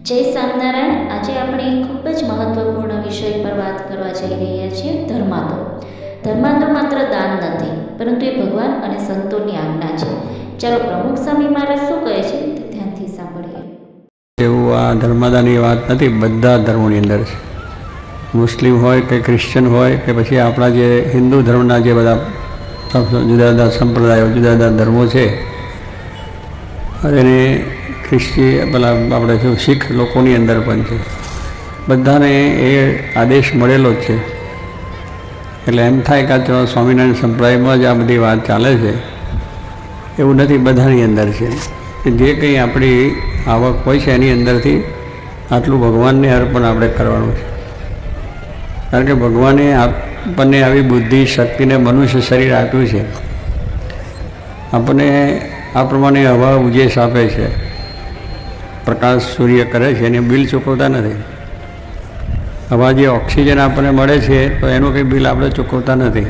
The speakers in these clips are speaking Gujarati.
જય સ્વામિનારાયણ. આજે આપણે ખૂબ જ મહત્વપૂર્ણ વિષય પર વાત કરવા જઈ રહ્યા છીએ, ધર્માદો. ધર્માદો માત્ર દાન નથી, પરંતુ એ ભગવાન અને સંતોની આજ્ઞા છે. ચાલો પ્રમુખ સ્વામી મહારાજ શું કહે છે તે ધ્યાનથી સાંભળીએ. એવું આ ધર્માદાની વાત નથી, બધા ધર્મોની અંદર છે. મુસ્લિમ હોય કે ક્રિશ્ચન હોય કે પછી આપણા જે હિન્દુ ધર્મના જે બધા જુદા જુદા સંપ્રદાયો, જુદા જુદા ધર્મો છે, અને પેલા આપણે શું શીખ લોકોની અંદર પણ છે, બધાને એ આદેશ મળેલો જ છે. એટલે એમ થાય કે આ સ્વામિનારાયણ સંપ્રદાયમાં જ આ બધી વાત ચાલે છે એવું નથી, બધાની અંદર છે કે જે કંઈ આપણી આવક હોય છે એની અંદરથી આટલું ભગવાનને અર્પણ આપણે કરવાનું છે. કારણ કે ભગવાને આપણને આવી બુદ્ધિ શક્તિને મનુષ્ય શરીર આપ્યું છે. આપણને આ પ્રમાણે હવા ઉજેશ આપે છે, પ્રકાશ સૂર્ય કરે છે, એને બિલ ચૂકવતા નથી. હવા જે ઓક્સિજન આપણને મળે છે તો એનું કંઈ બિલ આપણે ચૂકવતા નથી.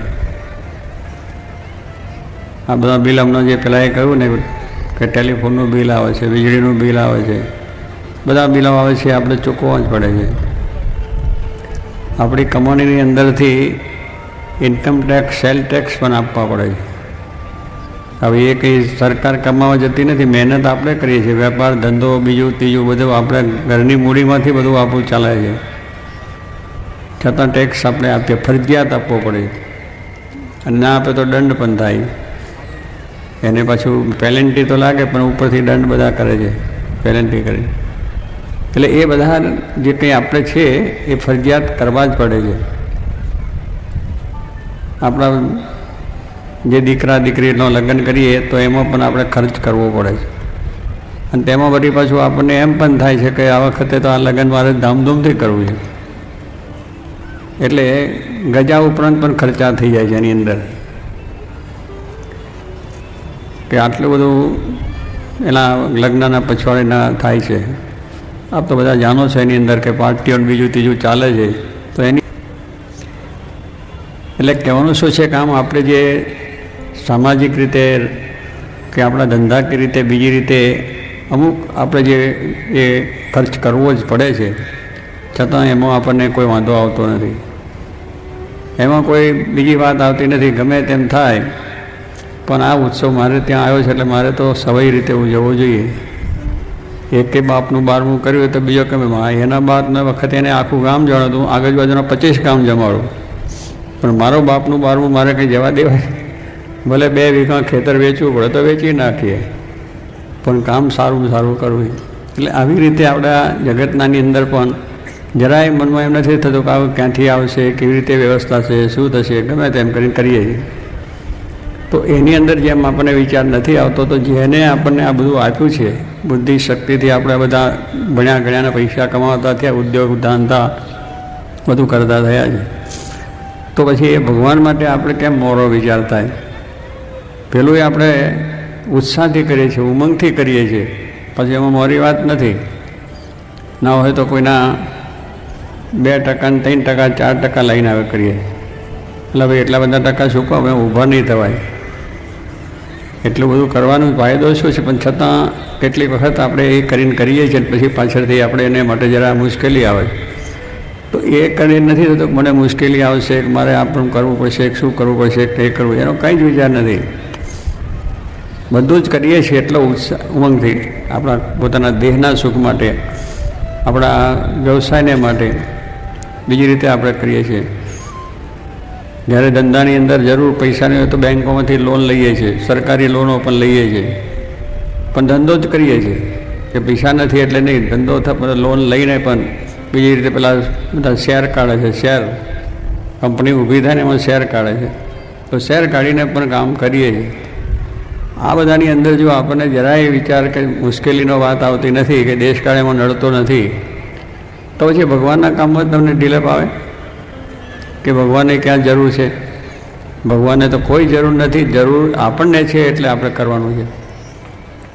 આ બધા બિલ હમણાં જે પહેલાં એ કહ્યું ને કે ટેલિફોનનું બિલ આવે છે, વીજળીનું બિલ આવે છે, બધા બિલો આવે છે, આપણે ચૂકવવા જ પડે છે. આપણી કમાણીની અંદરથી ઇન્કમ ટેક્સ, સેલ ટેક્સ પણ આપવા પડે છે. હવે એ કંઈ સરકાર કમાવા જતી નથી, મહેનત આપણે કરીએ છીએ. વેપાર ધંધો બીજું ત્રીજું બધું આપણે ઘરની મૂડીમાંથી બધું આપણું ચાલે છે, છતાં ટેક્સ આપણે આપીએ, ફરજિયાત આપવો પડે. અને ના આપે તો દંડ પણ થાય. એને પાછું પેનલ્ટી તો લાગે પણ ઉપરથી દંડ બધા કરે છે, પેનલ્ટી કરી. એટલે એ બધા જે કંઈ આપણે છે એ ફરજિયાત કરવા જ પડે છે. આપણા જે દીકરા દીકરીનો લગ્ન કરીએ તો એમાં પણ આપણે ખર્ચ કરવો પડે છે. અને તેમાં વળી પાછું આપણને એમ પણ થાય છે કે આ વખતે તો આ લગ્ન મારે ધામધૂમથી કરવું છે. એટલે ગજા ઉપરાંત પણ ખર્ચા થઈ જાય છે એની અંદર, કે આટલું બધું એના લગ્નના પછવાડીના થાય છે. આપ તો બધા જાણો છો એની અંદર કે પાર્ટીઓ બીજું ત્રીજું ચાલે છે. તો એની એટલે કહેવાનું શું છે કે આમ આપણે જે સામાજિક રીતે કે આપણા ધંધાકીય રીતે બીજી રીતે અમુક આપણે જે એ ખર્ચ કરવો જ પડે છે, છતાં એમાં આપણને કોઈ વાંધો આવતો નથી. એમાં કોઈ બીજી વાત આવતી નથી. ગમે તેમ થાય પણ આ ઉત્સવ મારે ત્યાં આવ્યો છે એટલે મારે તો સવાઈ રીતે ઉજવવો જોઈએ. એકે બાપનું 12મું કર્યું તો બીજો કે એના બાપના વખતે એને આખું ગામ જાણતું, આજુબાજુના 25 ગામ જમાડું, પણ મારો બાપનું 12મું મારે કંઈ જવા દેવાય? ભલે 2 વીઘા ખેતર વેચવું પડે તો વેચી નાખીએ, પણ કામ સારું સારું કરવું. એટલે આવી રીતે આપણા જગતનાની અંદર પણ જરાય મનમાં એમ નથી થતું કે આવું ક્યાંથી આવશે, કેવી રીતે વ્યવસ્થા છે, શું થશે, ગમે તેમ કરીને કરીએ છીએ. તો એની અંદર જેમ આપણને વિચાર નથી આવતો, તો જેને આપણને આ બધું આપ્યું છે બુદ્ધિ શક્તિથી, આપણે બધા ભણ્યા ગણ્યાના પૈસા કમાવતા થયા, ઉદ્યોગ ધંધા બધું કરતા થયા છે, તો પછી એ ભગવાન માટે આપણે કેમ મોરો વિચાર થાય? પેલું એ આપણે ઉત્સાહથી કરીએ છીએ, ઉમંગથી કરીએ છીએ, પછી એમાં મોરી વાત નથી. ના હોય તો કોઈના 2% 3% 4% લઈને આવે કરીએ. એટલે ભાઈ એટલા બધા ટકા શું કહો, અમે ઊભા નહીં થવાય. એટલું બધું કરવાનો ફાયદો શું છે? પણ છતાં કેટલીક વખત આપણે એ કરીને કરીએ છીએ, પછી પાછળથી આપણે એને માટે જરા મુશ્કેલી આવે. તો એ કરીને નથી થતું કે મને મુશ્કેલી આવશે, કે મારે આપણું કરવું પડશે, શું કરવું પડશે, એ કરવું, એનો કંઈ જ વિચાર નથી. બધું જ કરીએ છીએ એટલો ઉમંગથી, આપણા પોતાના દેહના સુખ માટે, આપણા વ્યવસાયને માટે, બીજી રીતે આપણે કરીએ છીએ. જ્યારે ધંધાની અંદર જરૂર પૈસાની હોય તો બેંકોમાંથી લોન લઈએ છીએ, સરકારી લોનો પણ લઈએ છીએ, પણ ધંધો જ કરીએ છીએ. કે પૈસા નથી એટલે નહીં, ધંધો થાય લોન લઈને પણ બીજી રીતે પેલા બધા શેર કાઢે છે. શેર કંપની ઊભી થાય ને એમાં શેર કાઢે છે, તો શેર કાઢીને પણ કામ કરીએ છીએ. આ બધાની અંદર જો આપણને જરાય વિચાર કે મુશ્કેલીનો વાત આવતી નથી, કે દેશકાળ એમાં નડતો નથી, તો પછી ભગવાનના કામમાં તમને ડિલેપ આવે કે ભગવાનને ક્યાં જરૂર છે? ભગવાનને તો કોઈ જરૂર નથી. જરૂર આપણને છે એટલે આપણે કરવાનું છે.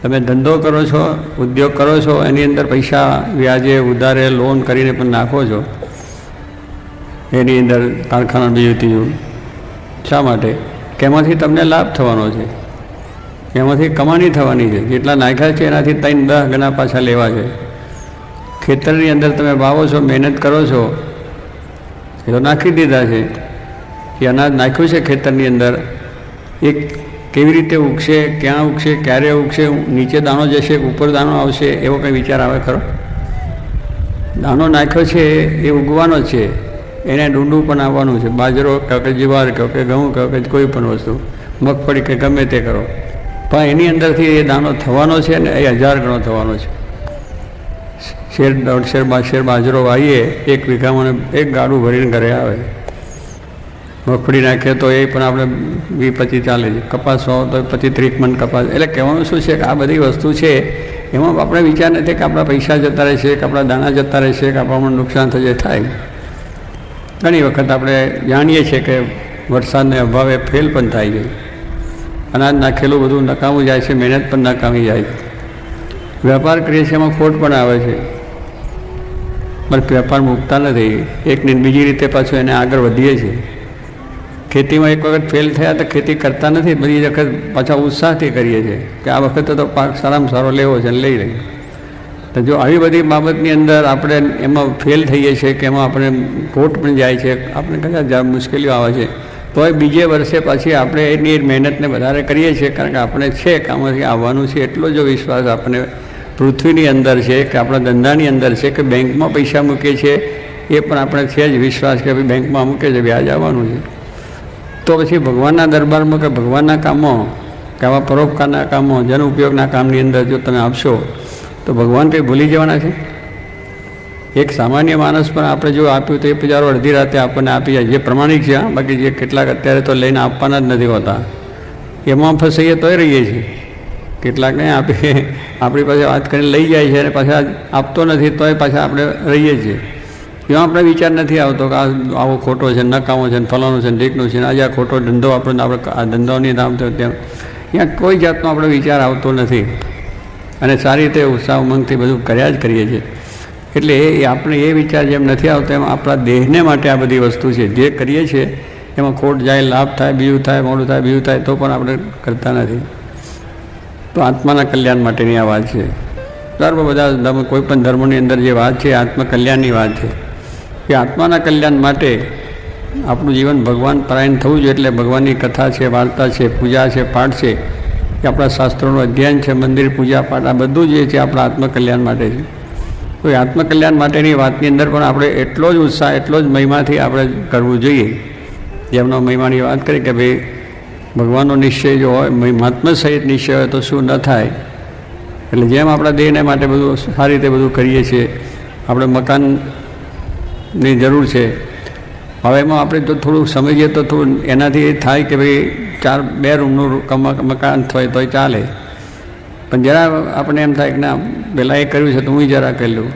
તમે ધંધો કરો છો, ઉદ્યોગ કરો છો, એની અંદર પૈસા વ્યાજે ઉધારે લોન કરીને પણ નાખો છો, એની અંદર કારખાના બીજું ત્રીજું. શા માટે? કે એમાંથી તમને લાભ થવાનો છે, એમાંથી કમાણી થવાની છે. જેટલા નાખ્યા છે એનાથી 3-10 ગણા પાછા લેવા છે. ખેતરની અંદર તમે વાવો છો, મહેનત કરો છો, એ તો નાખી દીધા છે. એ અનાજ નાખ્યું છે ખેતરની અંદર, એ કેવી રીતે ઉગશે, ક્યાં ઉગશે, ક્યારે ઉગશે, નીચે દાણો જશે કે ઉપર દાણો આવશે, એવો કંઈ વિચાર આવે ખરો? દાણો નાખ્યો છે એ ઉગવાનો છે, એને ડૂંડું પણ આવવાનું છે. બાજરો કહો કે જુવાર કહો કે ઘઉં કહો કે કોઈ પણ વસ્તુ, મગફળી કે ગમે તે કરો, પણ એની અંદરથી એ દાણો થવાનો છે ને એ 1000 ગણો થવાનો છે. શેર 1.5 શેર બાજરો વાવીએ 1 વીઘામાં 1 ગાડું ભરીને ઘરે આવે. મગફળી નાખીએ તો એ પણ આપણે 20-25 ચાલે છે. કપાસ વાવો તો 25-30 મણ કપાસ. એટલે કહેવાનું શું છે કે આ બધી વસ્તુ છે એમાં આપણે વિચાર નથી કે આપણા પૈસા જતા રહેશે, કે આપણા દાણા જતા રહેશે, કે આપણને નુકસાન થાય. ઘણી વખત આપણે જાણીએ છીએ કે વરસાદને અભાવે ફેલ પણ થાય છે, અનાજ નાખેલું બધું નકામું જાય છે, મહેનત પણ નકામી જાય છે. વેપાર કરીએ છીએ એમાં ખોટ પણ આવે છે, પણ વેપાર મૂકતા નથી. એકને બીજી રીતે પાછું એને આગળ વધીએ છીએ. ખેતીમાં એક વખત ફેલ થયા તો ખેતી કરતા નથી, બધી વખત પાછા ઉત્સાહથી કરીએ છીએ કે આ વખતે તો પાક સારામાં સારો લેવો છે અને લઈ લઈએ. તો જો આવી બધી બાબતની અંદર આપણે એમાં ફેલ થઈએ છીએ કે એમાં આપણે ખોટ પણ જાય છે, આપણે કદાચ મુશ્કેલીઓ આવે છે, તોય બીજે વર્ષે પાછી આપણે એની મહેનતને વધારે કરીએ છીએ, કારણ કે આપણે છે કામથી આવવાનું છે એટલો જો વિશ્વાસ આપણને પૃથ્વીની અંદર છે, કે આપણા ધંધાની અંદર છે, કે બેંકમાં પૈસા મૂકીએ છીએ એ પણ આપણે છે જ વિશ્વાસ કે ભાઈ બેંકમાં મૂકે છે, વ્યાજ આવવાનું છે. તો પછી ભગવાનના દરબારમાં કે ભગવાનના કામો કે આવા પરોપકારના કામો, જન ઉપયોગના કામની અંદર જો તમે આપશો તો ભગવાન કંઈ ભૂલી જવાના છે? એક સામાન્ય માણસ પણ આપણે જો આપ્યું તો એ બિચારો અડધી રાતે આપણને આપી જાય, જે પ્રમાણિક છે. બાકી જે કેટલાક અત્યારે તો લઈને આપવાના જ નથી હોતા, એમાં ફસાઈએ તોય રહીએ છીએ. કેટલાકને આપીએ, આપણી પાસે વાત કરીને લઈ જાય છે અને પાછા આપતો નથી તોય પાછા આપણે રહીએ છીએ. એમાં આપણે વિચાર નથી આવતો કે આવો ખોટો છે, નકામો છે, ફલાણું છે, ઢીકનું છે, આજે આ ખોટો ધંધો આપણે આ ધંધોની નામ તો ત્યાં ત્યાં કોઈ જાતનો આપણે વિચાર આવતો નથી. અને સારી રીતે ઉત્સાહ ઉમંગથી બધું કર્યા જ કરીએ છીએ. એટલે એ આપણે એ વિચાર જેમ નથી આવતો એમ આપણા દેહને માટે આ બધી વસ્તુ છે જે કરીએ છીએ એમાં ખોટ જાય, લાભ થાય, બીજું થાય, મોડું થાય, બીજું થાય, તો પણ આપણે કરતા નથી. તો આત્માના કલ્યાણ માટેની આ વાત છે. સર્વ બધા કોઈ પણ ધર્મની અંદર જે વાત છે આત્મકલ્યાણની વાત છે. કે આત્માના કલ્યાણ માટે આપણું જીવન ભગવાન પરાયણ થવું જોઈએ. એટલે ભગવાનની કથા છે, વાર્તા છે, પૂજા છે, પાઠ છે, કે આપણા શાસ્ત્રોનું અધ્યયન છે, મંદિર પૂજા પાઠ, આ બધું જે છે આપણા આત્મકલ્યાણ માટે છે. તો એ આત્મકલ્યાણ માટેની વાતની અંદર પણ આપણે એટલો જ ઉત્સાહ, એટલો જ મહિમાથી આપણે કરવું જોઈએ. જેમનો મહિમાની વાત કરી કે ભાઈ ભગવાનનો નિશ્ચય જો હોય, મહાત્મા સહિત નિશ્ચય હોય તો શું ન થાય. એટલે જેમ આપણા દેહને માટે બધું સારી રીતે બધું કરીએ છીએ. આપણે મકાનની જરૂર છે, હવે એમાં આપણે જો થોડું સમજીએ તો થોડું એનાથી એ થાય કે ભાઈ 2 રૂમનું મકાન થાય તોય ચાલે. પણ જરા આપણે એમ થાય કે ના પહેલાં એ કર્યું છે તો હું જરા કરી લઉં,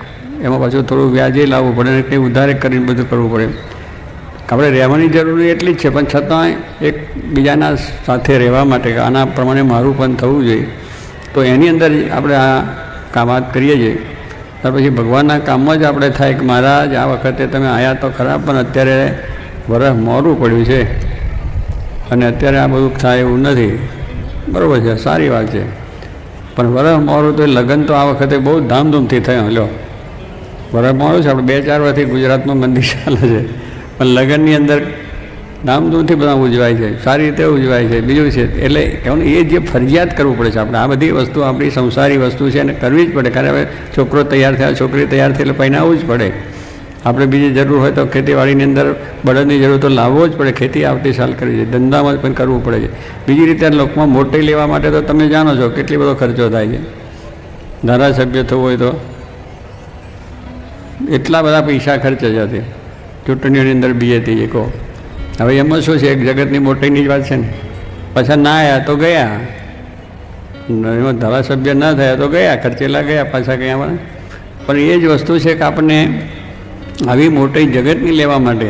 એમાં પાછું થોડું વ્યાજે લાવવું પડે ને કંઈ ઉધારે કરીને બધું કરવું પડે. આપણે રહેવાની જરૂર એટલી જ છે, પણ છતાં એક બીજાના સાથે રહેવા માટે કે આના પ્રમાણે મારું પણ થવું જોઈએ. તો એની અંદર આપણે આ વાત કરીએ છીએ. ત્યાર પછી ભગવાનના કામમાં જ આપણે થાય કે મહારાજ આ વખતે તમે આવ્યા તો ખરા, પણ અત્યારે વરસ મોડું પડ્યું છે અને અત્યારે આ બધું થાય એવું નથી. બરાબર છે, સારી વાત છે. પણ વરસ મોડું તો લગ્ન તો આ વખતે બહુ ધામધૂમથી થયો. લો વરસ મોડું છે, આપણે 2-4 વર્ષથી ગુજરાતમાં મંદિર ચાલે છે, પણ લગ્નની અંદર ધામધૂમથી બધા ઉજવાય છે, સારી રીતે ઉજવાય છે. બીજું છે એટલે એ જે ફરજિયાત કરવું પડે છે આપણે. આ બધી વસ્તુ આપણી સંસારી વસ્તુ છે અને કરવી જ પડે. કારણ હવે છોકરો તૈયાર થયા, છોકરી તૈયાર થઈ એટલે પહેરાવવું જ પડે. આપણે બીજી જરૂર હોય તો ખેતીવાડીની અંદર બળદની જરૂર તો લાવવો જ પડે. ખેતી આવતી સાલ કરવી છે, ધંધામાં પણ કરવું પડે છે. બીજી રીતે લોકમાં મોટી લેવા માટે તો તમે જાણો છો કેટલી બધો ખર્ચો થાય છે. ધારાસભ્ય થવું હોય તો એટલા બધા પૈસા ખર્ચે છે. ચૂંટણીઓની અંદર બીજે તે કહો. હવે એમાં શું છે, એક જગતની મોટીની જ વાત છે ને. પાછા ના આવ્યા તો ગયા, એમાં ધારાસભ્ય ના થયા તો ગયા, ખર્ચેલા ગયા પાછા ગયા. પણ એ જ વસ્તુ છે કે આપણને આવી મોટી જગતની લેવા માટે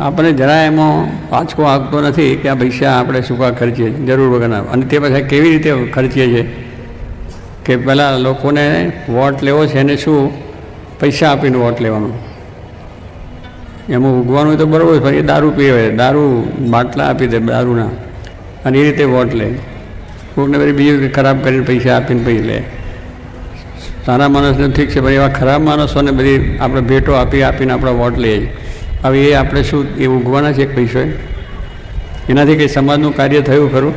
આપણે જરા એમાં પાછો આગતો નથી કે આ પૈસા આપણે શું કા ખર્ચીએ જરૂર વગરના. અને તે પાછા કેવી રીતે ખર્ચીએ છીએ કે પહેલાં લોકોને વોટ લેવો છે એને શું પૈસા આપીને વોટ લેવાનો, એમાં ઉગવાનું તો બરાબર, પણ એ દારૂ પીવે, દારૂ બાટલા આપી દે દારૂના, અને એ રીતે વોટ લે. કોઈને પછી બીજું ખરાબ કરીને પૈસા આપીને પછી લે. સારા માણસને ઠીક છે, પણ એવા ખરાબ માણસોને બધી આપણે ભેટો આપીને આપણે વોટ લઈએ છીએ. હવે એ આપણે શું એ ઉગવાના છે એક પૈસો એનાથી કંઈ સમાજનું કાર્ય થયું ખરું?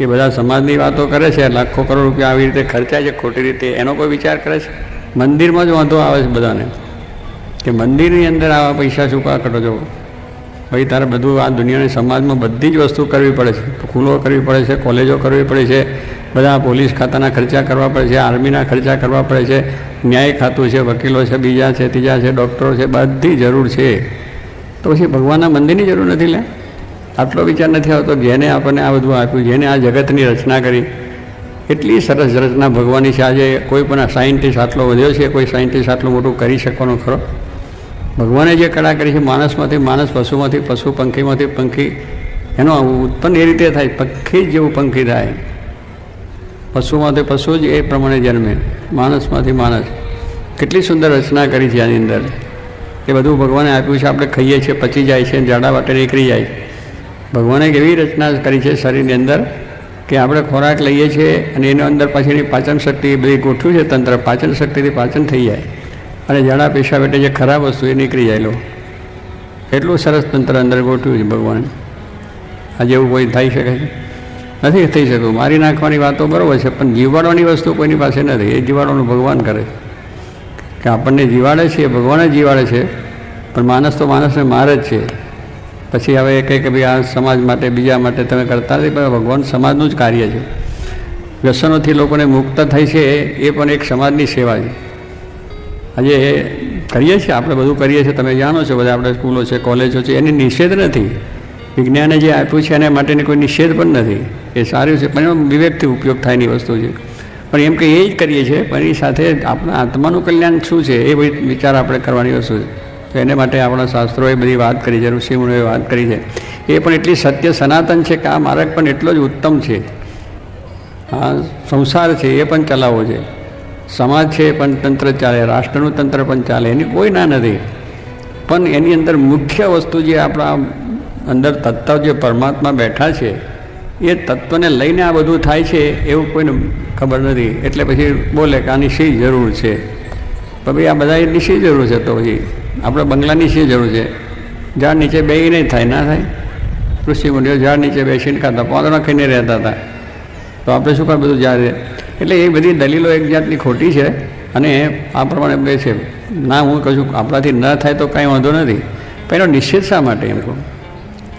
એ બધા સમાજની વાતો કરે છે, લાખો કરોડ રૂપિયા આવી રીતે ખર્ચાય છે ખોટી રીતે, એનો કોઈ વિચાર કરે છે? મંદિરમાં જ વાંધો આવે છે બધાને કે મંદિરની અંદર આવા પૈસા ચૂકવા કરો છો. ભાઈ તારે બધું આ દુનિયાની સમાજમાં બધી જ વસ્તુ કરવી પડે છે, સ્કૂલો કરવી પડે છે, કોલેજો કરવી પડે છે, બધા પોલીસ ખાતાના ખર્ચા કરવા પડે છે, આર્મીના ખર્ચા કરવા પડે છે, ન્યાય ખાતું છે, વકીલો છે, બીજા છે, ત્રીજા છે, ડૉક્ટરો છે, બધી જરૂર છે. તો પછી ભગવાનના મંદિરની જરૂર નથી લે? આટલો વિચાર નથી આવતો જેને આપણને આ બધું આપ્યું, જેને આ જગતની રચના કરી, એટલી સરસ રચના ભગવાનની છે. આજે કોઈ પણ સાયન્ટિસ્ટ આટલો વધ્યો છે, કોઈ સાયન્ટિસ્ટ આટલું મોટું કરી શકવાનો ખરો? ભગવાને જે કળા કરી છે, માણસમાંથી માણસ, પશુમાંથી પશુ, પંખીમાંથી પંખી, એનો ઉત્પન્ન એ રીતે થાય, પંખી જ જેવું પંખી થાય. પશુમાંથી પશુ જ એ પ્રમાણે જન્મે, માણસમાંથી માણસ. કેટલી સુંદર રચના કરી છે આની અંદર. એ બધું ભગવાને આપ્યું છે, આપણે ખાઈએ છીએ, પચી જાય છે, ઝાડા વાટે નીકળી જાય. ભગવાને એવી રચના કરી છે શરીરની અંદર કે આપણે ખોરાક લઈએ છીએ અને એની અંદર પાછળની પાચન શક્તિ એ બધી ગોઠવ્યું છે તંત્ર, પાચન શક્તિથી પાચન થઈ જાય અને ઝાડા પેશાબ એટલે જે ખરાબ વસ્તુ એ નીકળી જાય. એટલું સરસ તંત્ર અંદર ગોઠવ્યું છે ભગવાને. આજે એવું કોઈ થઈ શકે છે? નથી થઈ શકતું. મારી નાખવાની વાતો બરાબર છે, પણ જીવાડવાની વસ્તુ કોઈની પાસે નથી. એ જીવાડવાનું ભગવાન કરે છે કે આપણને જીવાડે છે, એ ભગવાન જ જીવાડે છે, પણ માણસ તો માણસને મારે જ છે. પછી હવે કંઈ કે ભાઈ આ સમાજ માટે, બીજા માટે તમે કરતા નથી, પણ ભગવાન સમાજનું જ કાર્ય છે. વ્યસનોથી લોકોને મુક્ત થાય છે એ પણ એક સમાજની સેવા છે. આજે કરીએ છીએ આપણે, બધું કરીએ છીએ, તમે જાણો છો બધા, આપણે સ્કૂલો છે, કોલેજો છે, એની નિષેધ નથી. વિજ્ઞાને જે આપ્યું છે એના માટેની કોઈ નિષેધ પણ નથી. એ સારું છે, પણ એનો વિવેકથી ઉપયોગ થાયની વસ્તુ છે. પણ એમ કે એ જ કરીએ છીએ, પણ એની સાથે આપણા આત્માનું કલ્યાણ શું છે એ વિચાર આપણે કરવાની વસ્તુ છે. તો એને માટે આપણા શાસ્ત્રોએ બધી વાત કરી છે, ઋષિમુનિઓએ વાત કરી છે. એ પણ એટલી સત્ય સનાતન છે કે આ માર્ગ પણ એટલો જ ઉત્તમ છે. આ સંસાર છે એ પણ ચલાવવો છે, સમાજ છે પણ તંત્ર ચાલે, રાષ્ટ્રનું તંત્ર પણ ચાલે, એની કોઈ ના નથી. પણ એની અંદર મુખ્ય વસ્તુ જે આપણા અંદર તત્વ જે પરમાત્મા બેઠા છે એ તત્વને લઈને આ બધું થાય છે એવું કોઈને ખબર નથી. એટલે પછી બોલે કે આની શી જરૂર છે? પણ ભાઈ આ બધા એટલી શી જરૂર છે? તો પછી આપણે બંગલાની શી જરૂર છે? ઝાડ નીચે બેસી નહીં થાય, ના થાય? ઋષિમુનિઓ ઝાડ નીચે બેસીને ખાતા, પાંદડા ખાઈને રહેતા હતા, તો આપણે શું કામ બધું ઝાડ? એટલે એ બધી દલીલો એક જાતની ખોટી છે. અને આ પ્રમાણે બે છે. ના, હું કશું આપણાથી ન થાય તો કાંઈ વાંધો નથી, પણ એનો નિષેધ શા માટે? એમ કહું,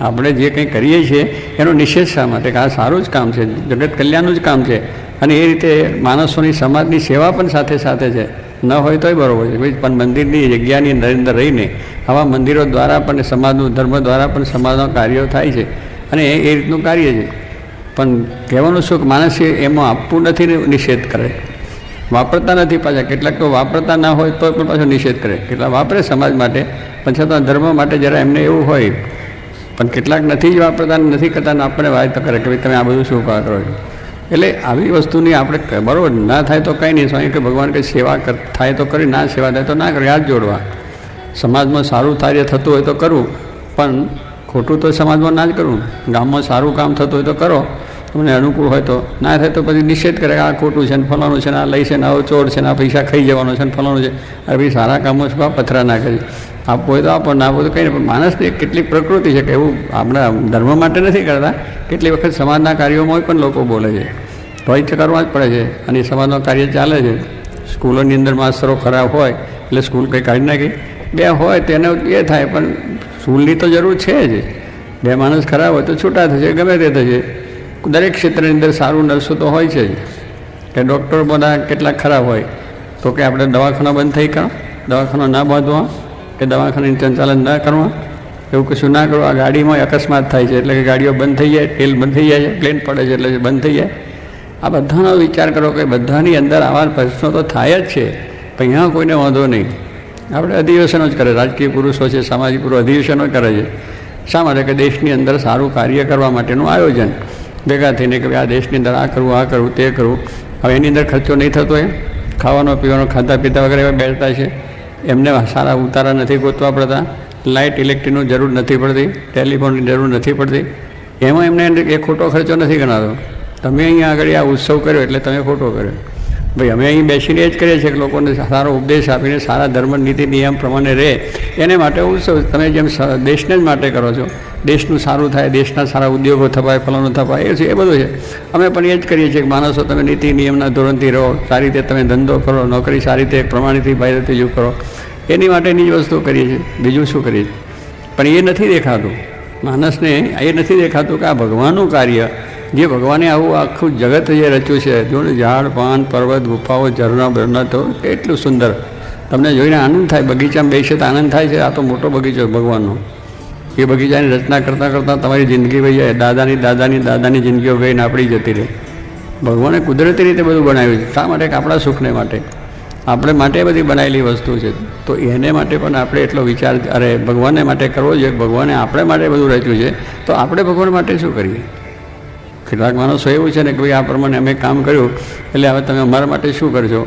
આપણે જે કંઈ કરીએ છીએ એનો નિષેધ શા માટે? કે આ સારું જ કામ છે, જગત કલ્યાણનું જ કામ છે, અને એ રીતે માણસોની, સમાજની સેવા પણ સાથે સાથે છે. ન હોય તોય બરાબર છે ભાઈ, પણ મંદિરની જગ્યાની અંદર રહીને આવા મંદિરો દ્વારા પણ સમાજનું, ધર્મ દ્વારા પણ સમાજના કાર્યો થાય છે, અને એ રીતનું કાર્ય છે. પણ કહેવાનું શું કે માણસે એમાં આપવું નથી ને નિષેધ કરે, વાપરતા નથી પાછા. કેટલાક તો વાપરતા ના હોય તો પણ પાછો નિષેધ કરે. કેટલાક વાપરે સમાજ માટે, પણ છતાં ધર્મ માટે જરા એમને એવું હોય, પણ કેટલાક નથી જ વાપરતા, નથી કરતા, ને આપણે વાત કરે કે ભાઈ તમે આ બધું શું કરો છો. એટલે આવી વસ્તુની આપણે બરાબર ના થાય તો કંઈ નહીં. સ્વામી કે ભગવાન કંઈ સેવા થાય તો કરી, ના સેવા થાય તો ના કરી. હાથ જોડવા. સમાજમાં સારું કાર્ય થતું હોય તો કરવું, પણ ખોટું તો સમાજમાં ના જ કરવું. ગામમાં સારું કામ થતું હોય તો કરો, તમને અનુકૂળ હોય તો. ના થાય તો પછી નિષેધ કરે કે આ ખોટું છે ને ફલાણું છે ને, આ લઈ છે ને, આવો ચોર છે ને, આ પૈસા ખાઈ જવાનો છે ને, ફલાણું છે. અરે ભાઈ સારા કામમાં શું પથરા નાખે છે? આપવું હોય તો આપો, ના આપો તો કંઈ નહીં. પણ માણસની કેટલીક પ્રકૃતિ છે કે એવું આપણા ધર્મ માટે નથી કરતા, કેટલી વખત સમાજના કાર્યોમાં પણ લોકો બોલે છે, તો એ કરવા જ પડે છે. અને સમાજનું કાર્ય ચાલે છે. સ્કૂલોની અંદર માસ્તરો ખરાબ હોય એટલે સ્કૂલ કંઈ કાઢી નાખી, બે હોય તેને એ થાય, પણ સ્કૂલની તો જરૂર છે જ. બે માણસ ખરાબ હોય તો છૂટા થશે, ગમે તે થશે. દરેક ક્ષેત્રની અંદર સારું નર્સો તો હોય છે જ. કે ડૉક્ટર બધા કેટલાક ખરાબ હોય તો કે આપણે દવાખાના બંધ થઈ કરો, દવાખાના ના બાંધવા, કે દવાખાનાનું સંચાલન ના કરવા, એવું કશું ના કરવું. આ ગાડીમાં અકસ્માત થાય છે એટલે કે ગાડીઓ બંધ થઈ જાય, તેલ બંધ થઈ જાય છે, પ્લેન પડે છે એટલે બંધ થઈ જાય. આ બધાનો વિચાર કરો કે બધાની અંદર આવા પ્રશ્નો તો થાય જ છે, પણ અહીંયા કોઈને વાંધો નહીં. આપણે અધિવેશનો જ કરે, રાજકીય પુરુષો છે, સામાજિક પુરુષો અધિવેશનો કરે છે. શા માટે? કે દેશની અંદર સારું કાર્ય કરવા માટેનું આયોજન ભેગા થઈને કે ભાઈ આ દેશની અંદર આ કરવું, આ કરવું, તે કરવું. હવે એની અંદર ખર્ચો નહીં થતો, એ ખાવાનો પીવાનો, ખાતા પીતા વગેરે એવા બેસતા છે, એમને સારા ઉતારા નથી ગોતવા પડતા, લાઇટ ઇલેક્ટ્રિકની જરૂર નથી પડતી, ટેલિફોનની જરૂર નથી પડતી. એમાં એમને એ ખોટો ખર્ચો નથી ગણાતો. તમે અહીંયા આગળ આ ઉત્સવ કર્યો એટલે તમે ખોટો કર્યો. ભાઈ અમે અહીં બેસીને એ જ કરીએ છીએ કે લોકોને સારો ઉપદેશ આપીને સારા ધર્મ નીતિ નિયમ પ્રમાણે રહે એને માટે ઉત્સવ તમે જેમ દેશને જ માટે કરો છો, દેશનું સારું થાય, દેશના સારા ઉદ્યોગો થપાય, ફલાણું થપાય, એ છે એ બધું છે. અમે પણ એ જ કરીએ છીએ કે માણસો તમે નીતિ નિયમના ધોરણથી રહો, સારી રીતે તમે ધંધો કરો, નોકરી સારી રીતે પ્રમાણિતથી ભાઈ કરો, એની માટેની જ વસ્તુ કરીએ છીએ, બીજું શું કરીએ છીએ. પણ એ નથી દેખાતું માણસને, એ નથી દેખાતું કે આ ભગવાનનું કાર્ય જે ભગવાને આવું આખું જગત જે રચ્યું છે, જો ઝાડ પાન પર્વત ગુફાઓ ઝરણા બરણા તો કેટલું સુંદર, તમને જોઈને આનંદ થાય. બગીચામાં બેસે તો આનંદ થાય છે, આ તો મોટો બગીચો ભગવાનનો. એ બગીચાની રચના કરતાં કરતાં તમારી જિંદગી વહી જાય, દાદાની જિંદગીઓ ગઈને આપણી જતી રહે. ભગવાને કુદરતી રીતે બધું બનાવ્યું છે. શા માટે? કે આપણા સુખને માટે, આપણે માટે બધી બનાવેલી વસ્તુ છે. તો એને માટે પણ આપણે એટલો વિચાર ભગવાનને માટે કરવો જોઈએ. ભગવાને આપણે માટે બધું રચ્યું છે, તો આપણે ભગવાન માટે શું કરીએ? કેટલાક માણસો એવું છે ને કે ભાઈ આ પ્રમાણે અમે કામ કર્યું એટલે હવે તમે અમારા માટે શું કરશો?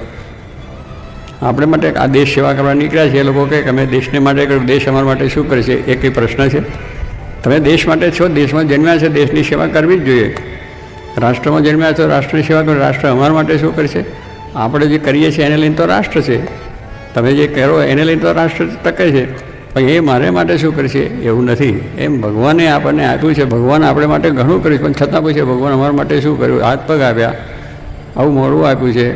આપણે માટે આ દેશ સેવા કરવા નીકળ્યા છે, એ લોકો કહે કે અમે દેશને માટે કર્યું, દેશ અમારા માટે શું કરશે? એ કંઈ પ્રશ્ન છે? તમે દેશ માટે છો, દેશમાં જન્મ્યા છે, દેશની સેવા કરવી જ જોઈએ. રાષ્ટ્રમાં જન્મ્યા છો, રાષ્ટ્રની સેવા કરો. રાષ્ટ્ર અમારા માટે શું કરશે? આપણે જે કરીએ છીએ એને લઈને તો રાષ્ટ્ર છે, તમે જે કરો એને લઈને તો રાષ્ટ્ર ટકે છે, પણ એ મારે માટે શું કરશે? એવું નથી. એમ ભગવાને આપણને આપ્યું છે, ભગવાન આપણે માટે ઘણું કર્યું, પણ છતાં પૂછે ભગવાન અમારા માટે શું કર્યું? હાથ પગ આપ્યા, આવું મોડું આપ્યું છે,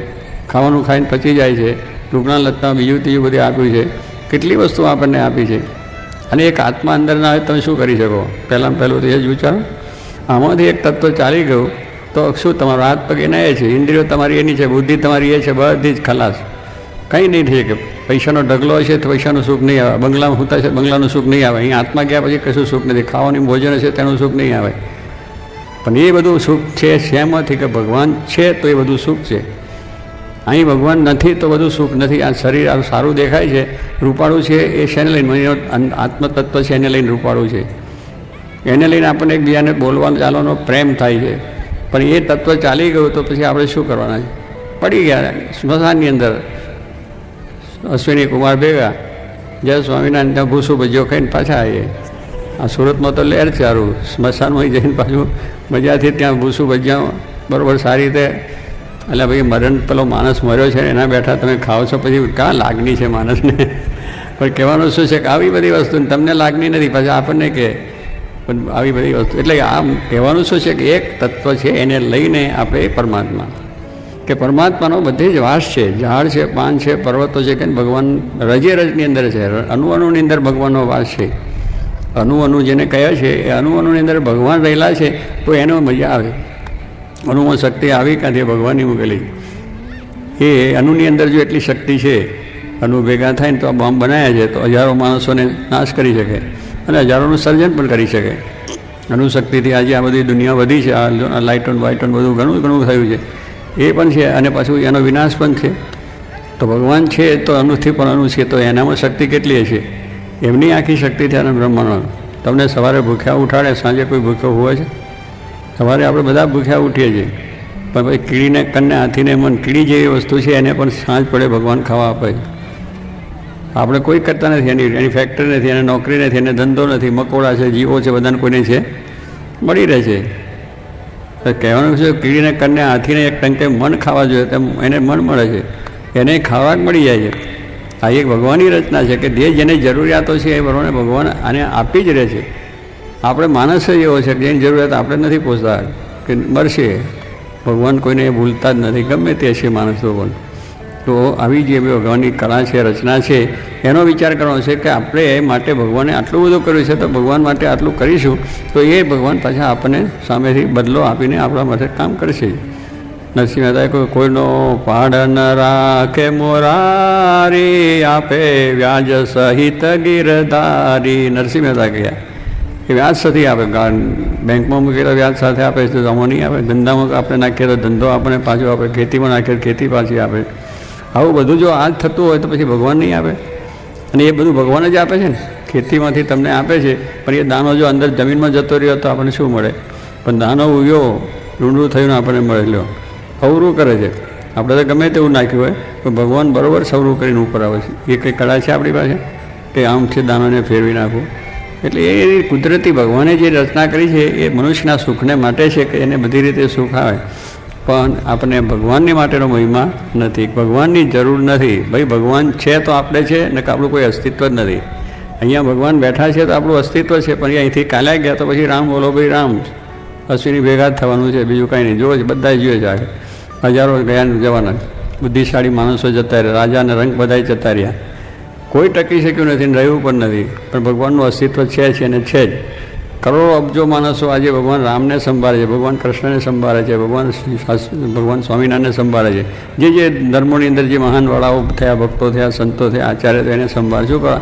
ખાવાનું ખાઈને પચી જાય છે, રૂપના લત્તા બીજું ત્રીજું બધું આપ્યું છે, કેટલી વસ્તુ આપણને આપી છે. અને એક આત્મા અંદર ના આવે તમે શું કરી શકો? પહેલાં પહેલું તો એ જ વિચારો. આમાંથી એક તત્વ ચાલી ગયું તો શું તમારો હાથ પગ એના એ છે, ઇન્દ્રિયો તમારી એની છે, બુદ્ધિ તમારી એ છે, બધી જ ખલાસ. કંઈ નહીં થઈ શકે. પૈસાનો ઢગલો હશે તો પૈસાનું સુખ નહીં આવે, બંગલામાં હોતા છે બંગલાનું સુખ નહીં આવે, અહીં આત્મા ગયા પછી કશું સુખ નથી, ખાવાની ભોજન હશે તેનું સુખ નહીં આવે. પણ એ બધું સુખ છે શેમાંથી? કે ભગવાન છે તો એ બધું સુખ છે. અહીં ભગવાન નથી તો બધું સુખ નથી. આ શરીર આ સારું દેખાય છે, રૂપાળું છે, એ શેને લઈને? આત્મતત્વ છે એને લઈને રૂપાળું છે, એને લઈને આપણને એકબીજાને બોલવાનો ચાલવાનો પ્રેમ થાય છે. પણ એ તત્વ ચાલી ગયું તો પછી આપણે શું કરવાના છે? પડી ગયા સ્મશાનની અંદર. અશ્વિની કુમાર ભેગા જય સ્વામિનારાયણ ત્યાં ભૂસું ભજીયો ખાઈને પાછા આવીએ. આ સુરતમાં તો લહેર ચારું, સ્મશાનમાં જઈને પાછું મજાથી ત્યાં ભૂસું ભજીયા બરાબર સારી રીતે. એટલે ભાઈ મરણ પેલો માણસ મર્યો છે એના બેઠા તમે ખાઓ છો, પછી કાં લાગણી છે માણસને? પણ કહેવાનું શું છે કે આવી બધી વસ્તુ તમને લાગણી નથી, પછી આપણને કે પણ આવી બધી વસ્તુ. એટલે આમ કહેવાનું શું છે કે એક તત્વ છે એને લઈને આપણે પરમાત્મા, કે પરમાત્માનો બધે જ વાસ છે, ઝાડ છે, પાન છે, પર્વતો છે, કે ભગવાન રજે રજની અંદર છે, અણુની અંદર ભગવાનનો વાસ છે. અણુ જેને કહે છે એ અણુની અંદર ભગવાન રહેલા છે, તો એનો મજા આવે. અણુમાં શક્તિ આવી ક્યાંથી? ભગવાનની મૂકેલી. એ અણુની અંદર જો એટલી શક્તિ છે, અણુ ભેગા થાય ને તો આ બોમ્બ બનાવ્યા છે તો હજારો માણસોને નાશ કરી શકે અને હજારોનું સર્જન પણ કરી શકે. અણુશક્તિથી આજે આ બધી દુનિયા વધી છે, આ લાઇટોન બાઇટોન બધું ઘણું ઘણું થયું છે, એ પણ છે. અને પાછું એનો વિનાશ પણ છે. તો ભગવાન છે તો અણુથી પણ અણુ છે, તો એનામાં શક્તિ કેટલી હશે? એમની આખી શક્તિથી આને બ્રહ્માંડનો. તમને સવારે ભૂખ્યા ઉઠાડે, સાંજે કોઈ ભૂખ્યો હોય છે? સવારે આપણે બધા ભૂખ્યા ઉઠીએ છીએ, પણ ભાઈ કીડીને કન્ને હાથીને મન, કીડી જેવી વસ્તુ છે એને પણ સાંજ પડે ભગવાન ખાવા આપે છે. આપણે કોઈ કરતા નથી, એની ફેક્ટરી નથી, એને નોકરી નથી, એને ધંધો નથી, મકોડા છે, જીવો છે, બધાને કોઈને છે, મળી રહે છે. કહેવાનું છે કીડીને કન્ને હાથીને એક ટંકે મન ખાવા જોઈએ તેમ એને મન મળે છે, એને ખાવા મળી જાય છે. આ એક ભગવાનની રચના છે કે જે જેને જરૂરિયાતો છે એ પ્રમાણે ભગવાન આને આપી જ રહે છે. આપણે માણસ જ એવો છે કે જેની જરૂરિયાત આપણે નથી પૂછતા કે મળશે. ભગવાન કોઈને ભૂલતા જ નથી, ગમે તે છે માણસો પણ. તો આવી જે ભગવાનની કળા છે, રચના છે, એનો વિચાર કરવાનો છે કે આપણે એ માટે ભગવાને આટલું બધું કર્યું છે, તો ભગવાન માટે આટલું કરીશું તો એ ભગવાન પાછા આપણને સામેથી બદલો આપીને આપણા માટે કામ કરશે. નરસિંહ મહેતાએ કોઈનો પાડ ન રાખે મોરારી, આપે વ્યાજ સહિત ગિરધારી. નરસિંહ મહેતા કહ્યા એ વ્યાજ સાથે આપે, બેંકમાં મૂકીએ તો વ્યાજ સાથે આપે, તો આમાં નહીં આપે. ધંધામાં આપણે નાખીએ તો ધંધો આપણે પાછો આપે, ખેતીમાં નાખીએ તો ખેતી પાછી આપે. આવું બધું જો આ જ થતું હોય તો પછી ભગવાન નહીં આપે? અને એ બધું ભગવાન જ આપે છે ને. ખેતીમાંથી તમને આપે છે, પણ એ દાણો જો અંદર જમીનમાં જતો રહ્યો તો આપણને શું મળે? પણ દાણો ઉગ્યો, ડુંડું થયું ને આપણને મળે લ્યો, અવરું કરે છે. આપણે તો ગમે તેવું નાખ્યું હોય પણ ભગવાન બરાબર સવરું કરીને ઉપર આવે છે. એ કંઈ કળા છે આપણી પાસે કે આમથી દાણોને ફેરવી નાખવું? એટલે એ કુદરતી ભગવાને જે રચના કરી છે એ મનુષ્યના સુખને માટે છે કે એને બધી રીતે સુખ આવે. પણ આપણને ભગવાનની માટેનો મહિમા નથી. ભગવાનની જરૂર નથી. ભાઈ ભગવાન છે તો આપણે છે, ને આપણું કોઈ અસ્તિત્વ જ નથી. અહીંયા ભગવાન બેઠા છે તો આપણું અસ્તિત્વ છે, પણ અહીંથી કાલ્યા ગયા તો પછી રામ બોલો ભાઈ રામ, અશ્વિની ભેગા જ થવાનું છે, બીજું કાંઈ નહીં. જોવે છે, બધા જોઈએ છે આગળ. હજારો ગયા જવાના, બુદ્ધિશાળી માણસો જતા રહ્યા, રાજાના રંગ બધા જતા રહ્યા, કોઈ ટકી શક્યું નથી ને રહ્યું પણ નથી. પણ ભગવાનનું અસ્તિત્વ છે જ અને છે જ. કરોડો અબજો માણસો આજે ભગવાન રામને સંભાળે છે, ભગવાન કૃષ્ણને સંભાળે છે, ભગવાન સ્વામિનારાયણને સંભાળે છે. જે ધર્મોની અંદર જે મહાન વડાઓ થયા, ભક્તો થયા, સંતો થયા, આચાર્ય થયા, એને સંભાળ. શું કરવા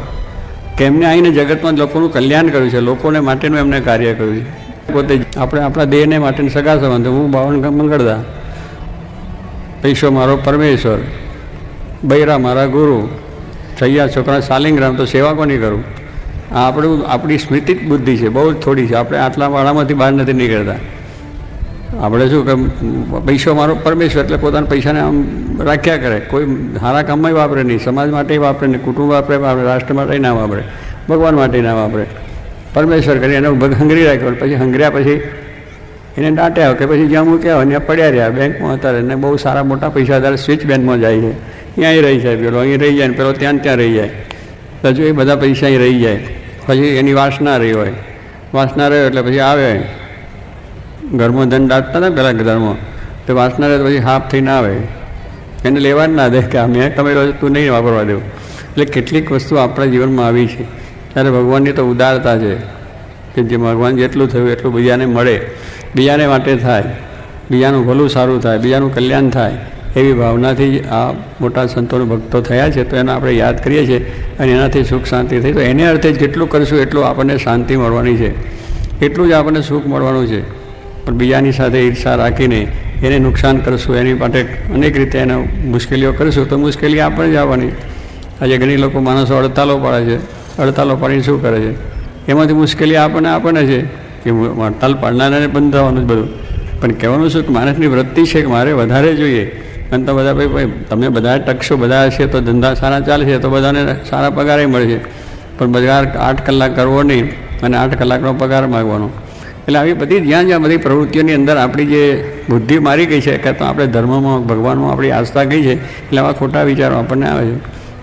કે એમને આવીને જગતમાં લોકોનું કલ્યાણ કર્યું છે, લોકોને માટેનું એમને કાર્ય કર્યું છે. પોતે આપણે આપણા દેહને માટે સગા સંબંધ. હું બાવન મંગળદા, પૈસો મારો પરમેશ્વર, બૈરા મારા ગુરુ, છૈયા છોકરા શાલિંગ્રામ, તો સેવા કોની કરું? આ આપણી સ્મૃતિ જ બુદ્ધિ છે, બહુ જ થોડી છે. આપણે આટલા વાળામાંથી બહાર નથી નીકળતા. આપણે શું કે પૈસો મારો પરમેશ્વર એટલે પોતાના પૈસાને આમ રાખ્યા કરે. કોઈ સારા કામમાં વાપરે નહીં, સમાજ માટે વાપરે નહીં, કુટુંબ વાપરે, રાષ્ટ્ર માટે ના વાપરે, ભગવાન માટે ના વાપરે. પરમેશ્વર કરી એને હંગરી રાખ્યો, પછી હંગર્યા પછી એને દાટ્યા કે પછી જ્યાં મૂક્યા હોય ત્યાં પડ્યા રહ્યા. બેંકમાં હતા એને બહુ સારા મોટા પૈસા ત્યારે સ્વિચ બેંકમાં જાય છે, ત્યાં રહી જાય, પેલો અહીં રહી જાય ને પેલો ત્યાં રહી જાય. હજુ એ બધા પૈસા અહીં રહી જાય. પછી એની વાસના રહી હોય, વાસના રહ્યો એટલે પછી આવે ઘરમાં ધન દાટતા ને પહેલાં ઘરમાં, તો વાસના રહે તો પછી હાફ થઈને આવે, એને લેવા જ ના દે કે મેં કમેલો તું નહીં વાપરવા દેવું. એટલે કેટલીક વસ્તુ આપણા જીવનમાં આવી છે. ત્યારે ભગવાનની તો ઉદારતા છે કે જે ભગવાન જેટલું થયું એટલું બીજાને મળે, બીજાને માટે થાય, બીજાનું ભલું સારું થાય, બીજાનું કલ્યાણ થાય, એવી ભાવનાથી આ મોટા સંતોના ભક્તો થયા છે. તો એને આપણે યાદ કરીએ છીએ અને એનાથી સુખ શાંતિ થઈ. તો એને અર્થે જેટલું કરીશું એટલું આપણને શાંતિ મળવાની છે, એટલું જ આપણને સુખ મળવાનું છે. પણ બીજાની સાથે ઈર્ષા રાખીને એને નુકસાન કરશું, એની માટે અનેક રીતે એને મુશ્કેલીઓ કરીશું તો મુશ્કેલી આપણે જ આવવાની. આજે ઘણી લોકો માણસો હડતાલો પાડે છે, હડતાલો પાડીને શું કરે છે? એમાંથી મુશ્કેલી આપણને છે કે હડતાલ પાડનારાને બંધ થવાનું જ બધું. પણ કહેવાનું શું કે માણસની વૃત્તિ છે કે મારે વધારે જોઈએ. અને તો બધા ભાઈ તમે બધા ટકશો, બધા હશે તો ધંધા સારા ચાલશે, તો બધાને સારા પગારે મળશે. પણ પગાર 8 કલાક કરવો નહીં અને 8 કલાકનો પગાર માગવાનો. એટલે આવી બધી જ્યાં બધી પ્રવૃત્તિઓની અંદર આપણી જે બુદ્ધિ મારી ગઈ છે, કે તો આપણે ધર્મમાં ભગવાનમાં આપણી આસ્થા ગઈ છે, એટલે આવા ખોટા વિચારો આપણને આવે છે.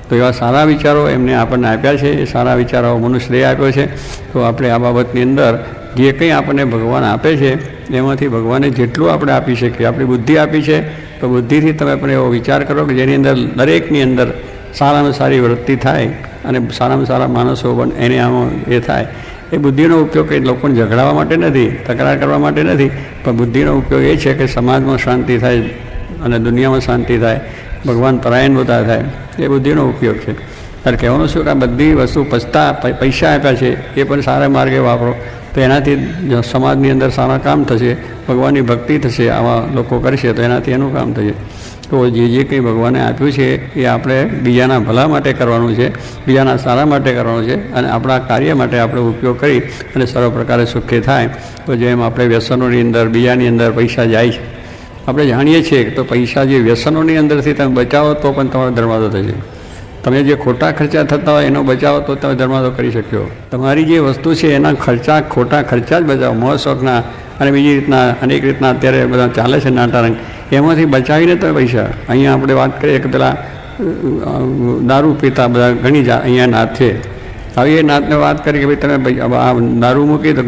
તો એવા સારા વિચારો એમને આપણને આપ્યા છે, એ સારા વિચારો મનુષ્યએ આપ્યો છે. તો આપણે આ બાબતની અંદર જે કંઈ આપણને ભગવાન આપે છે એમાંથી ભગવાને જેટલું આપણે આપી શકીએ, આપણી બુદ્ધિ આપી છે, તો બુદ્ધિથી તમે પણ એવો વિચાર કરો કે જેની અંદર દરેકની અંદર સારામાં સારી વૃત્તિ થાય અને સારામાં સારા માણસો પણ એને આમાં એ થાય. એ બુદ્ધિનો ઉપયોગ એ લોકોને ઝઘડાવવા માટે નથી, તકરાર કરવા માટે નથી, પણ બુદ્ધિનો ઉપયોગ એ છે કે સમાજમાં શાંતિ થાય અને દુનિયામાં શાંતિ થાય, ભગવાન પરાયણ બધા થાય. એ બુદ્ધિનો ઉપયોગ છે. ત્યારે કહેવાનું શું કે આ બધી વસ્તુ પૈસા આપ્યા છે એ પણ સારા માર્ગે વાપરો, તો એનાથી સમાજની અંદર સારા કામ થશે, ભગવાનની ભક્તિ થશે. આવા લોકો કરશે તો એનાથી એનું કામ થશે. તો જે કંઈ ભગવાને આપ્યું છે એ આપણે બીજાના ભલા માટે કરવાનું છે, બીજાના સારા માટે કરવાનું છે, અને આપણા કાર્ય માટે આપણે ઉપયોગ કરી અને સર્વ પ્રકારે સુખી થાય. તો જેમ આપણે વ્યસનોની અંદર બીજાની અંદર પૈસા જાય છે, આપણે જાણીએ છીએ તો પૈસા જે વ્યસનોની અંદરથી તમે બચાવો તો પણ તમારો ધર્માદો થશે. તમે જે ખોટા ખર્ચા થતા હોય એનો બચાવો તો તમે ધર્માદો કરી શક્યો. તમારી જે વસ્તુ છે એના ખોટા ખર્ચા જ બચાવો, મોહ શોખના અને બીજી રીતના અનેક રીતના અત્યારે બધા ચાલે છે નાટારંગ, એમાંથી બચાવીને તમે પૈસા. અહીંયા આપણે વાત કરીએ કે પેલા દારૂ પીતા બધા ઘણી અહીંયા નાત છે. હવે એ નાતને વાત કરી કે ભાઈ તમે આ દારૂ મૂકી તો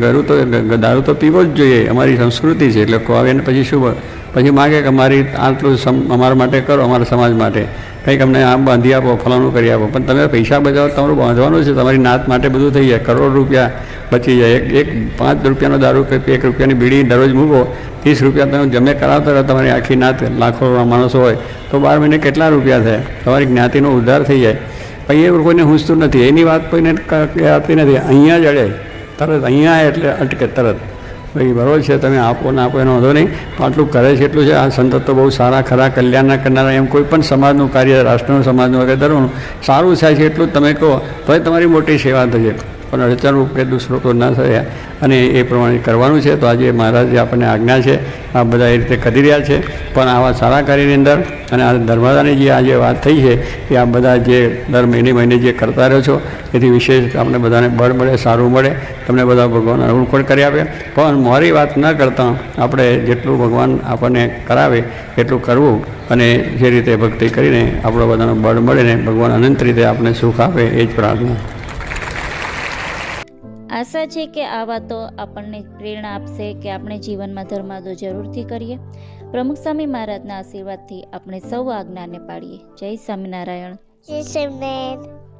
દારૂ તો પીવો જ જોઈએ, અમારી સંસ્કૃતિ છે. એટલે કહો આવે ને પછી શું, પછી માગે કે અમારી આટલું અમારા માટે કરો, અમારા સમાજ માટે કંઈક અમને આમ બાંધી આપો, ફલાણું કરી આપો. પણ તમે પૈસા બચાવો, તમારું બાંધવાનું છે, તમારી નાત માટે બધું થઈ જાય, કરોડ રૂપિયા બચી જાય. એક 5 રૂપિયાનો દારૂ કે 1 રૂપિયાની બીડી દરરોજ મૂકો, 30 રૂપિયા તમે જમે કરાવતા રહો, તમારી આખી નાત લાખો માણસો હોય તો 12 મહિને કેટલા રૂપિયા થાય? તમારી જ્ઞાતિનો ઉદ્ધાર થઈ જાય. પછી એ કોઈને પૂછતું નથી, એની વાત કોઈને કહેતી નથી. અહીંયા જ અડે તરત, અહીંયા એટલે અટકે તરત. ભાઈ બરોબર છે, તમે આપો ને આપો એનો વાંધો નહીં, પણ આટલું કરે છે એટલું છે. આ સંતો તો બહુ સારા ખરા કલ્યાણના કરનારા, એમ કોઈ પણ સમાજનું કાર્ય, રાષ્ટ્રનું સમાજનું વગેરે ધર્મનું સારું થાય છે એટલું જ તમે કહો તોય તમારી મોટી સેવા થશે. પણ અડચણરૂપ કે દુષ્પ્રયોગ ન થયા અને એ પ્રમાણે કરવાનું છે. તો આજે મહારાજે આપણને આજ્ઞા છે, આ બધા એ રીતે કરી રહ્યા છે. પણ આવા સારા કાર્યની અંદર અને આ ધર્માદાની જે આજે વાત થઈ છે એ આ બધા જે દર મહિને જે કરતા રહ્યો છો એથી વિશેષ આપણે બધાને બળ મળે, સારું મળે, તમને બધા ભગવાન અનુકૂળ કરી આપે. પણ મારી વાત ન કરતાં આપણે જેટલું ભગવાન આપણને કરાવે એટલું કરવું અને જે રીતે ભક્તિ કરીને આપણો બધાનો બળ મળે ને ભગવાન અનંત રીતે આપણને સુખ આપે એ જ પ્રાર્થના. આશા છે કે આ વાતો આપણને પ્રેરણા આપશે કે આપણે જીવનમાં ધર્માદો જરૂરથી કરીએ. પ્રમુખ સ્વામી મહારાજના આશીર્વાદથી આપણે સૌ આજ્ઞાને પાડીએ. જય સ્વામિનારાયણ. જય સ્વામિનારાયણ.